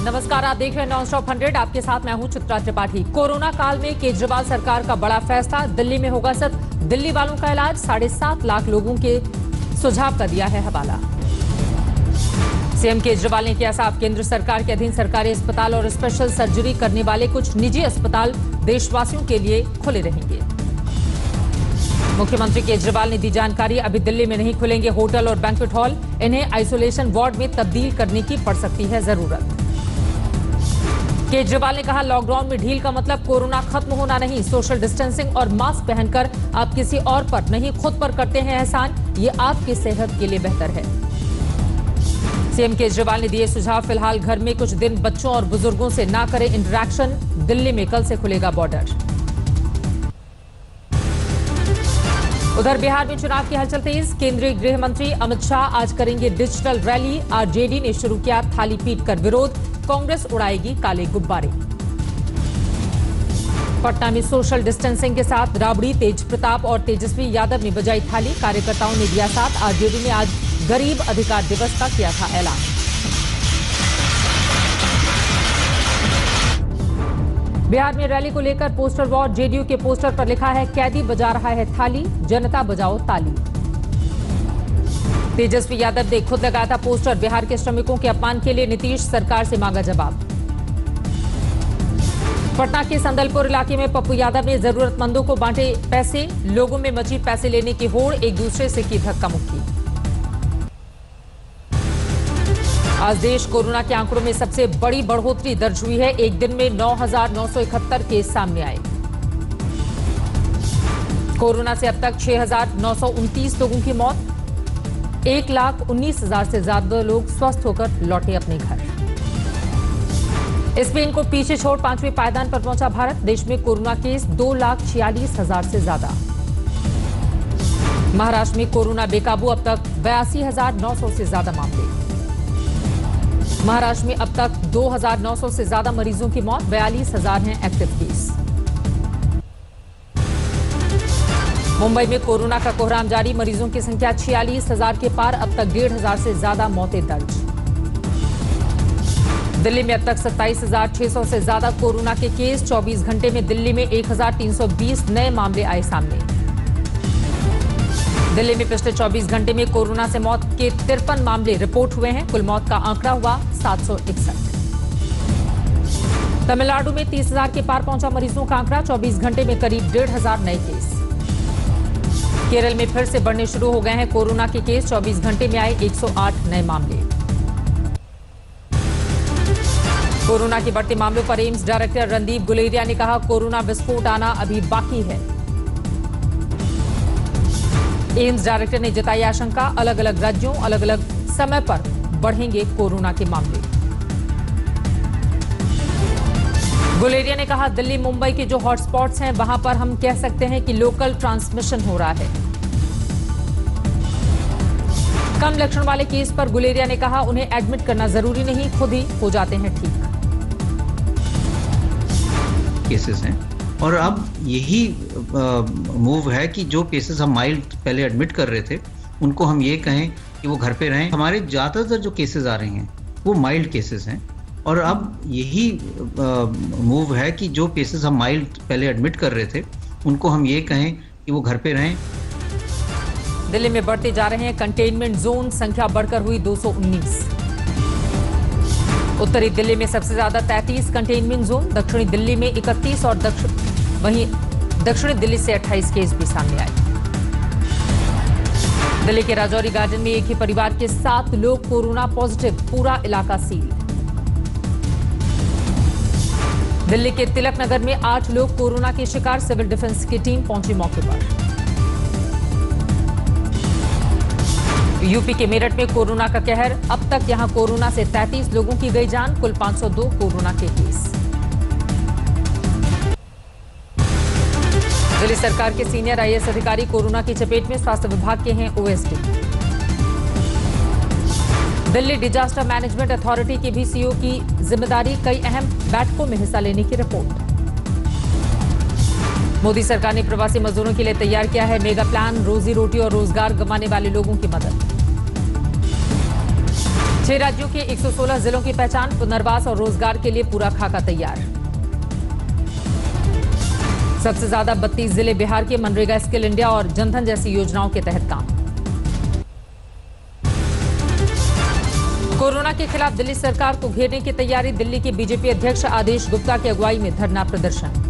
नमस्कार, आप देख रहे हैं नॉन स्टॉप 100। आपके साथ मैं हूं चित्रा त्रिपाठी। कोरोना काल में केजरीवाल सरकार का बड़ा फैसला, दिल्ली में होगा सिर्फ दिल्ली वालों का इलाज। 7.5 लाख लोगों के सुझाव का दिया है हवाला। सीएम केजरीवाल ने किया साफ, केंद्र सरकार के अधीन सरकारी अस्पताल और स्पेशल सर्जरी करने वाले कुछ निजी अस्पताल देशवासियों के लिए खुले रहेंगे। मुख्यमंत्री केजरीवाल ने दी जानकारी, अभी दिल्ली में नहीं खुलेंगे होटल और बैंक्वेट हॉल, इन्हें आइसोलेशन वार्ड में तब्दील करने की पड़ सकती है जरूरत। केजरीवाल ने कहा, लॉकडाउन में ढील का मतलब कोरोना खत्म होना नहीं। सोशल डिस्टेंसिंग और मास्क पहनकर आप किसी और पर नहीं खुद पर करते हैं एहसान, ये आपकी सेहत के लिए बेहतर है। सीएम केजरीवाल ने दिए सुझाव, फिलहाल घर में कुछ दिन बच्चों और बुजुर्गों से ना करें इंटरैक्शन। दिल्ली में कल से खुलेगा बॉर्डर। उधर बिहार में चुनाव की हलचल तेज, केंद्रीय गृह मंत्री अमित शाह आज करेंगे डिजिटल रैली। आरजेडी ने शुरू किया थाली पीट कर विरोध, कांग्रेस उड़ाएगी काले गुब्बारे। पटना में सोशल डिस्टेंसिंग के साथ राबड़ी, तेज प्रताप और तेजस्वी यादव ने बजाई थाली, कार्यकर्ताओं ने दिया साथ। आरजेडी ने आज गरीब अधिकार दिवस का किया था ऐलान। बिहार में रैली को लेकर पोस्टर वॉर, जेडीयू के पोस्टर पर लिखा है, कैदी बजा रहा है थाली, जनता बजाओ ताली। तेजस्वी यादव ने खुद लगाया था पोस्टर, बिहार के श्रमिकों के अपमान के लिए नीतीश सरकार से मांगा जवाब। पटना के संदलपुर इलाके में पप्पू यादव ने जरूरतमंदों को बांटे पैसे, लोगों में मची पैसे लेने की होड़, एक दूसरे से की धक्का मुक्की। आज देश कोरोना के आंकड़ों में सबसे बड़ी बढ़ोतरी दर्ज हुई है। एक दिन में 9,971 केस सामने आए। कोरोना से अब तक 6,929 लोगों की मौत, 1,19,000 से ज्यादा लोग स्वस्थ होकर लौटे अपने घर। स्पेन को पीछे छोड़ 5वें पायदान पर पहुंचा भारत। देश में कोरोना केस 2,46,000 से ज्यादा। महाराष्ट्र में कोरोना बेकाबू, अब तक 82,900 से ज्यादा मामले। महाराष्ट्र में अब तक 2,900 से ज्यादा मरीजों की मौत, 42,000 हैं एक्टिव केस। मुंबई में कोरोना का कोहराम जारी, मरीजों की संख्या 46,000 के पार, अब तक 1,500 से ज्यादा मौतें दर्ज। दिल्ली में अब तक 27,600 से ज्यादा कोरोना के केस, 24 घंटे में दिल्ली में 1,320 नए मामले आए सामने। दिल्ली में पिछले 24 घंटे में कोरोना से मौत के 53 मामले रिपोर्ट हुए हैं, कुल मौत का आंकड़ा हुआ 761। तमिलनाडु में 30,000 के पार पहुंचा मरीजों का आंकड़ा, 24 घंटे में करीब 1,500 नए केस। केरल में फिर से बढ़ने शुरू हो गए हैं कोरोना के केस, 24 घंटे में आए 108 नए मामले। कोरोना के बढ़ते मामलों पर एम्स डायरेक्टर रणदीप गुलेरिया ने कहा, कोरोना विस्फोट आना अभी बाकी है। एम्स डायरेक्टर ने जताई आशंका, अलग अलग राज्यों अलग अलग समय पर बढ़ेंगे कोरोना के मामले। गुलेरिया ने कहा, दिल्ली मुंबई के जो हॉटस्पॉट्स हैं वहां पर हम कह सकते हैं कि लोकल ट्रांसमिशन हो रहा है। कम लक्षण वाले केस पर गुलेरिया ने कहा, उन्हें एडमिट करना जरूरी नहीं, खुद ही हो जाते हैं ठीक। केसेस हैं और अब यही मूव है कि जो केसेस हम माइल्ड पहले एडमिट कर रहे थे उनको हम ये कहें कि वो घर पे रहें। हमारे ज़्यादातर जो केसेस आ रहे हैं वो माइल्ड केसेस हैं और अब यही मूव है कि जो केसेस हम माइल्ड पहले एडमिट कर रहे थे उनको हम ये कहें कि वो घर पे रहें। दिल्ली में बढ़ते जा रहे हैं कंटेनमेंट जोन, संख्या बढ़कर हुई 219। उत्तरी दिल्ली में सबसे ज्यादा 33 कंटेनमेंट जोन, दक्षिणी दिल्ली में 31 और वहीं दक्षिणी दिल्ली से 28 केस भी सामने आए। दिल्ली के राजौरी गार्डन में एक ही परिवार के 7 लोग कोरोना पॉजिटिव, पूरा इलाका सील। दिल्ली के तिलक नगर में 8 लोग कोरोना के शिकार, सिविल डिफेंस की टीम पहुंची मौके पर। यूपी के मेरठ में कोरोना का कहर, अब तक यहां कोरोना से 33 लोगों की गई जान, कुल 502 कोरोना के केस। दिल्ली सरकार के सीनियर आईएएस अधिकारी कोरोना की चपेट में, स्वास्थ्य विभाग के हैं OSD. Delhi disaster management authority की भी सीईओ की जिम्मेदारी, कई अहम बैठकों में हिस्सा लेने की रिपोर्ट। मोदी सरकार ने प्रवासी मजदूरों के लिए तैयार किया है मेगा प्लान, रोजी रोटी और रोजगार गंवाने वाले लोगों की मदद। 6 राज्यों के 116 जिलों की पहचान, पुनर्वास और रोजगार के लिए पूरा खाका तैयार। सबसे ज्यादा 32 जिले बिहार के मनरेगा, स्किल इंडिया और जनधन जैसी योजनाओं के तहत काम। कोरोना के खिलाफ दिल्ली सरकार को घेरने की तैयारी, दिल्ली के बीजेपी अध्यक्ष आदेश गुप्ता की अगुवाई में धरना प्रदर्शन।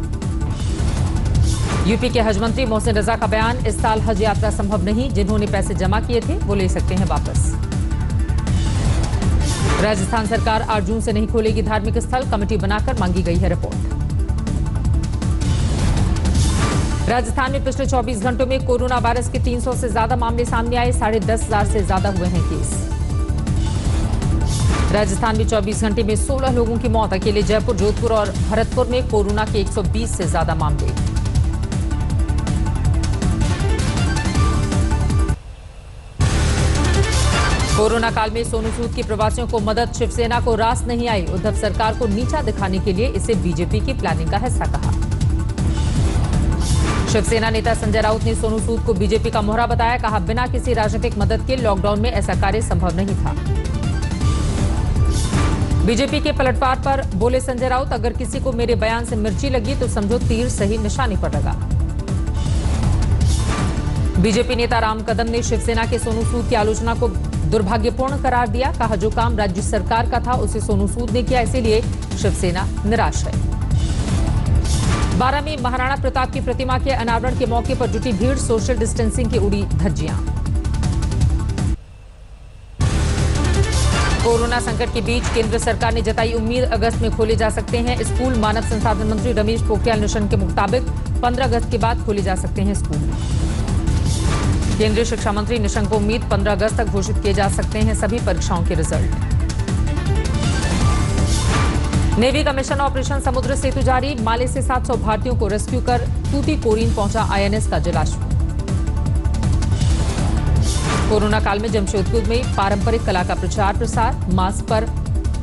यूपी के हज मंत्री मोहसिन रजा का बयान, इस साल हज यात्रा संभव नहीं, जिन्होंने पैसे जमा किए थे वो ले सकते हैं वापस। राजस्थान सरकार 8 जून से नहीं खोलेगी धार्मिक स्थल, कमेटी बनाकर मांगी गई है रिपोर्ट। राजस्थान में पिछले 24 घंटों में कोरोना वायरस के 300 से ज्यादा मामले सामने आए, 10,500 से ज्यादा हुए हैं केस। राजस्थान में 24 घंटे में 16 लोगों की मौत, अकेले जयपुर, जोधपुर और भरतपुर में कोरोना के 120 से ज्यादा मामले। कोरोना काल में सोनू सूद की प्रवासियों को मदद, शिवसेना को रास नहीं आई, उद्धव सरकार को नीचा दिखाने के लिए इसे बीजेपी की प्लानिंग का हिस्सा कहा। शिवसेना नेता संजय राउत ने सोनू सूद को बीजेपी का मोहरा बताया, कहा बिना किसी राजनीतिक मदद के लॉकडाउन में ऐसा कार्य संभव नहीं था। बीजेपी के पलटवार पर बोले संजय राउत, अगर किसी को मेरे बयान से मिर्ची लगी तो समझो तीर सही निशाने पर लगा। बीजेपी नेता राम कदम ने शिवसेना के सोनू सूद की आलोचना को दुर्भाग्यपूर्ण करार दिया, कहा जो काम राज्य सरकार का था उसे सोनू सूद ने किया, इसीलिए शिवसेना निराश है। 12 में महाराणा प्रताप की प्रतिमा के अनावरण के मौके पर जुटी भीड़, सोशल डिस्टेंसिंग की उड़ी धज्जियां। कोरोना संकट के बीच केंद्र सरकार ने जताई उम्मीद, अगस्त में खोले जा सकते हैं स्कूल। मानव संसाधन मंत्री रमेश पोखरियाल निशंक के मुताबिक 15 अगस्त के बाद खोले जा सकते हैं स्कूल। केंद्रीय शिक्षा मंत्री निशंक को उम्मीद, 15 अगस्त तक घोषित किए जा सकते हैं सभी परीक्षाओं के रिजल्ट। नेवी का मिशन ऑपरेशन समुद्र सेतु जारी, माले से 700 भारतीयों को रेस्क्यू कर तूतीकोरिन पहुंचा आईएनएस का जलाश्व। कोरोना काल में जमशेदपुर में पारंपरिक कला का प्रचार प्रसार, मास्क पर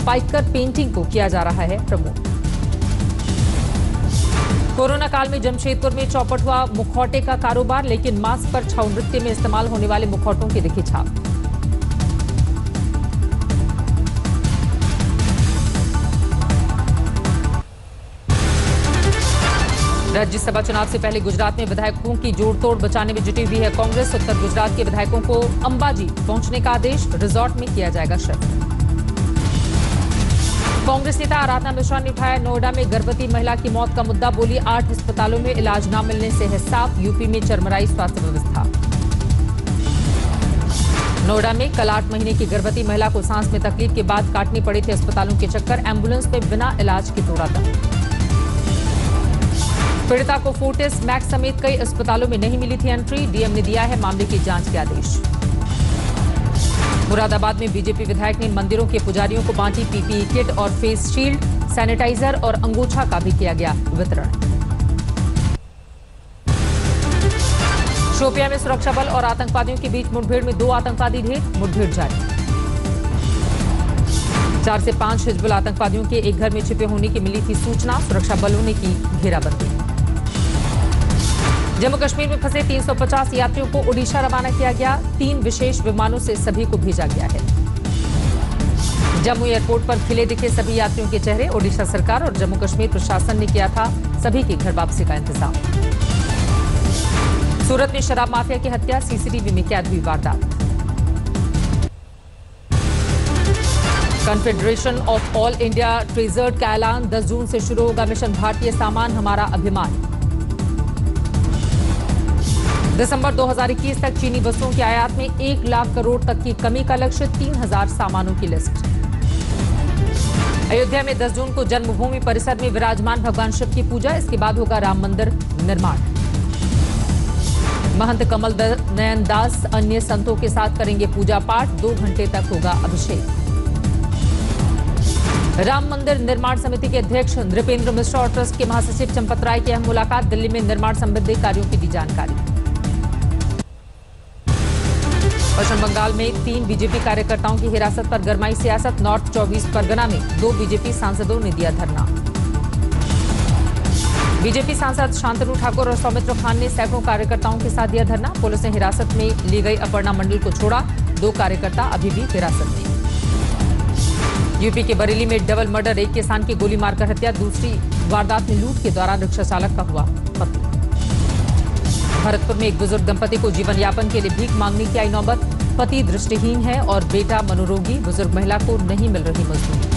पाइकर पेंटिंग को किया जा रहा है प्रमोट। कोरोना काल में जमशेदपुर में चौपट हुआ मुखौटे का कारोबार, लेकिन मास्क पर छऊ नृत्य में इस्तेमाल होने वाले मुखौटों की दिखी छाप। राज्यसभा चुनाव से पहले गुजरात में विधायकों की जोड़तोड़ बचाने में जुटी हुई है कांग्रेस। उत्तर गुजरात के विधायकों को अंबाजी पहुंचने का आदेश, रिजॉर्ट में किया जाएगा शिफ्ट। कांग्रेस नेता आराधना मिश्रा ने उठाया नोएडा में गर्भवती महिला की मौत का मुद्दा, बोली 8 अस्पतालों में इलाज न मिलने से है साफ, यूपी में चरमराई स्वास्थ्य व्यवस्था। नोएडा में कल 8 महीने की गर्भवती महिला को सांस में तकलीफ के बाद काटने पड़े थे अस्पतालों के चक्कर, एम्बुलेंस में बिना इलाज के तोड़ा दम। पीड़िता को फोर्टिस, मैक्स समेत कई अस्पतालों में नहीं मिली थी एंट्री, डीएम ने दिया है मामले की जांच के आदेश। मुरादाबाद में बीजेपी विधायक ने मंदिरों के पुजारियों को बांटी पीपीई किट और फेस शील्ड, सैनिटाइजर और अंगूछा का भी किया गया वितरण। शोपियां में सुरक्षा बल और आतंकवादियों के बीच मुठभेड़ में 2 आतंकवादी ढेर, मुठभेड़ जारी। 4 से 5 हिजबुल आतंकवादियों के एक घर में छिपे होने की मिली थी सूचना, सुरक्षा बलों ने की घेराबंदी। जम्मू कश्मीर में फंसे 350 यात्रियों को ओडिशा रवाना किया गया, 3 विशेष विमानों से सभी को भेजा गया है। जम्मू एयरपोर्ट पर खिले दिखे सभी यात्रियों के चेहरे, ओडिशा सरकार और जम्मू कश्मीर प्रशासन ने किया था सभी की घर वापसी का इंतजाम। सूरत में शराब माफिया की हत्या, सीसीटीवी में कैद हुई वारदात। Confederation of all India treasured का ऐलान, 10 जून से शुरू होगा मिशन भारतीय सामान हमारा अभिमान। दिसंबर 2021 तक चीनी वस्तुओं की आयात में 1 लाख करोड़ तक की कमी का लक्ष्य, 3000 सामानों की लिस्ट। अयोध्या में 10 जून को जन्मभूमि परिसर में विराजमान भगवान शिव की पूजा, इसके बाद होगा राम मंदिर निर्माण। महंत कमल नयन दास अन्य संतों के साथ करेंगे पूजा पाठ, 2 घंटे तक होगा अभिषेक। राम मंदिर निर्माण समिति के अध्यक्ष नृपेंद्र मिश्रा और ट्रस्ट के महासचिव चंपत राय की अहम मुलाकात, दिल्ली में निर्माण संबंधी कार्यों की दी जानकारी। पश्चिम बंगाल में 3 बीजेपी कार्यकर्ताओं की हिरासत पर गरमाई सियासत, नॉर्थ 24 परगना में 2 बीजेपी सांसदों ने दिया धरना। बीजेपी सांसद शांतनु ठाकुर और सौमित्र खान ने सैकड़ों कार्यकर्ताओं के साथ दिया धरना, पुलिस ने हिरासत में ली गई अपर्णा मंडल को छोड़ा, 2 कार्यकर्ता अभी भी हिरासत में। यूपी के बरेली में डबल मर्डर, एक किसान की गोली मारकर हत्या, दूसरी वारदात में लूट के दौरान रिक्शा चालक का हुआ कत्ल। भरतपुर में एक बुजुर्ग दंपति को जीवन यापन के लिए भीख मांगने की आई नौबत, पति दृष्टिहीन है और बेटा मनोरोगी, बुजुर्ग महिला को नहीं मिल रही मजदूरी।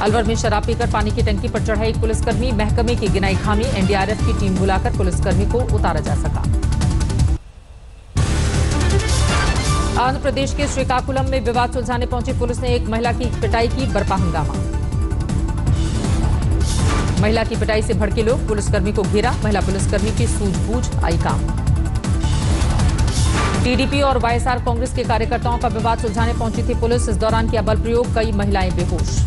अलवर में शराब पीकर पानी की टंकी पर चढ़ा एक पुलिसकर्मी, महकमे की गिनाई खामी, एनडीआरएफ की टीम बुलाकर पुलिसकर्मी को उतारा जा सका। आंध्र प्रदेश के श्रीकाकुलम में विवाद सुलझाने पहुंची पुलिस ने एक महिला की पिटाई की, बरपा हंगामा। महिला की पिटाई से भड़के लोग पुलिसकर्मी को घेरा, महिला पुलिसकर्मी की सूझबूझ आई काम। टीडीपी और वाईएसआर कांग्रेस के कार्यकर्ताओं का विवाद सुलझाने पहुंची थी पुलिस, इस दौरान किया बल प्रयोग, कई महिलाएं बेहोश।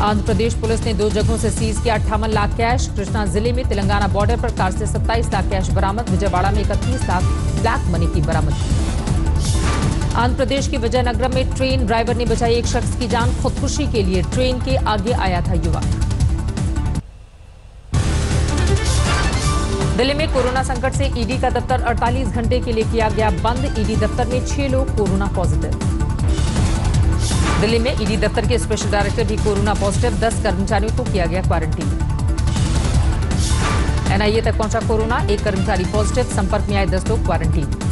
आंध्र प्रदेश पुलिस ने 2 जगहों से सीज किया 58 लाख कैश, कृष्णा जिले में तेलंगाना बॉर्डर पर कार से 27 लाख कैश बरामद, विजयवाड़ा में 31 लाख ब्लैक मनी की बरामदगी। आंध्र प्रदेश के विजयनगरम में ट्रेन ड्राइवर ने बचाई एक शख्स की जान, खुदकुशी के लिए ट्रेन के आगे आया था युवक। दिल्ली में कोरोना संकट से ईडी का दफ्तर 48 घंटे के लिए किया गया बंद, ईडी दफ्तर में 6 लोग कोरोना पॉजिटिव। दिल्ली में ईडी दफ्तर के स्पेशल डायरेक्टर भी कोरोना पॉजिटिव, 10 कर्मचारियों को किया गया क्वारंटीन। एनआईए तक पहुंचा कोरोना, एक कर्मचारी पॉजिटिव, संपर्क में आए 10 लोग क्वारंटीन।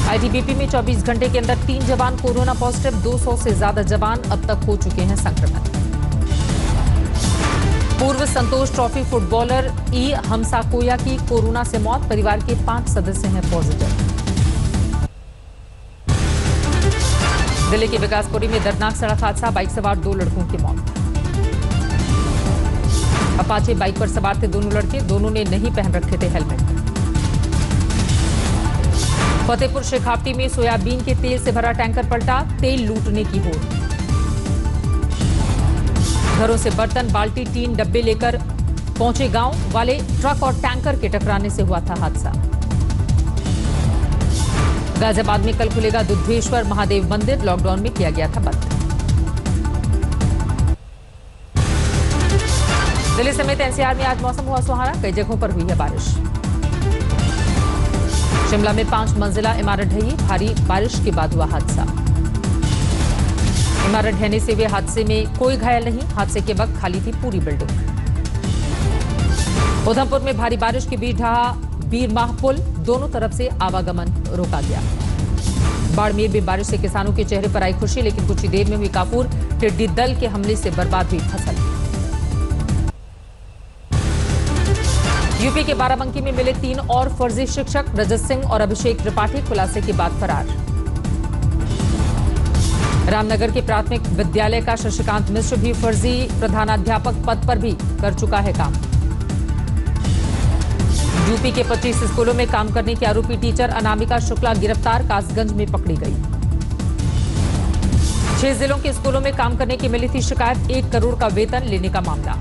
आईटीबीपी में 24 घंटे के अंदर 3 जवान कोरोना पॉजिटिव, 200 से ज्यादा जवान अब तक हो चुके हैं संक्रमित। पूर्व संतोष ट्रॉफी फुटबॉलर ई हमसाकोया की कोरोना से मौत, परिवार के 5 सदस्य हैं पॉजिटिव। दिल्ली के विकासपुरी में दर्दनाक सड़क हादसा, बाइक सवार 2 लड़कों की मौत। अपाचे बाइक पर सवार थे दोनों लड़के, दोनों ने नहीं पहन रखे थे हेलमेट। फतेहपुर शेखावटी में सोयाबीन के तेल से भरा टैंकर पलटा, तेल लूटने की होड़। घरों से बर्तन, बाल्टी, टीन, डब्बे लेकर पहुंचे गांव वाले, ट्रक और टैंकर के टकराने से हुआ था हादसा। गाजियाबाद में कल खुलेगा दुधेश्वर महादेव मंदिर, लॉकडाउन में किया गया था बंद। दिल्ली समेत एनसीआर में आज मौसम हुआ सुहाना, कई जगहों पर हुई है बारिश। शिमला में 5 मंजिला इमारत ढही, भारी बारिश के बाद हुआ हादसा। इमारत ढहने से हुए हादसे में कोई घायल नहीं, हादसे के वक्त खाली थी पूरी बिल्डिंग। उधमपुर में भारी बारिश के बीच ढहा बीरमाह पुल, दोनों तरफ से आवागमन रोका गया। बाड़मेर में बारिश से किसानों के चेहरे पर आई खुशी, लेकिन कुछ ही देर में हुई काफूर, टिड्डी दल के हमले से बर्बाद हुई फसल। यूपी के बाराबंकी में मिले 3 और फर्जी शिक्षक, रजत सिंह और अभिषेक त्रिपाठी खुलासे के बाद फरार। रामनगर के प्राथमिक विद्यालय का शशिकांत मिश्र भी फर्जी प्रधानाध्यापक पद पर भी कर चुका है काम। यूपी के 25 स्कूलों में काम करने की आरोपी टीचर अनामिका शुक्ला गिरफ्तार, कासगंज में पकड़ी गई। 6 जिलों के स्कूलों में काम करने की मिली थी शिकायत, 1 करोड़ का वेतन लेने का मामला।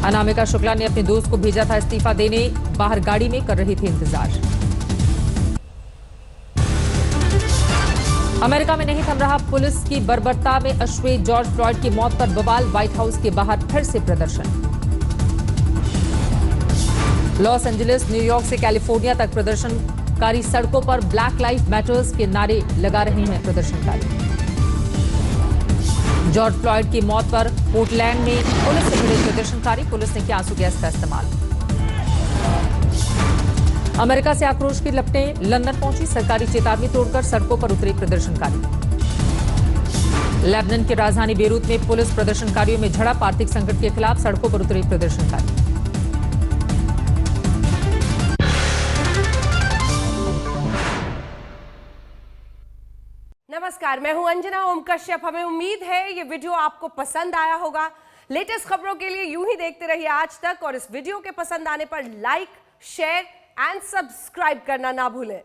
अनामिका शुक्ला ने अपने दोस्त को भेजा था इस्तीफा देने, बाहर गाड़ी में कर रही थी इंतजार। अमेरिका में नहीं थम रहा पुलिस की बर्बरता में अश्वेत जॉर्ज फ्लॉयड की मौत पर बवाल, व्हाइट हाउस के बाहर फिर से प्रदर्शन। लॉस एंजलिस, न्यूयॉर्क से कैलिफोर्निया तक प्रदर्शनकारी सड़कों पर ब्लैक लाइफ मैटर्स के नारे लगा रहे हैं प्रदर्शनकारी। जॉर्ज फ्लॉयड की मौत पर पोर्टलैंड में पुलिस से भिड़े प्रदर्शनकारी, पुलिस ने किया आंसू गैस का इस्तेमाल। अमेरिका से आक्रोश की लपटें लंदन पहुंची, सरकारी चेतावनी तोड़कर सड़कों पर उतरे प्रदर्शनकारी। लेबनान की राजधानी बेरूत में पुलिस प्रदर्शनकारियों में झड़प, आर्थिक संकट के खिलाफ सड़कों पर उतरे प्रदर्शनकारी। नमस्कार, मैं हूं अंजना ओम कश्यप। हमें उम्मीद है ये वीडियो आपको पसंद आया होगा। लेटेस्ट खबरों के लिए यूं ही देखते रहिए आज तक, और इस वीडियो के पसंद आने पर लाइक, शेयर एंड सब्सक्राइब करना ना भूलें।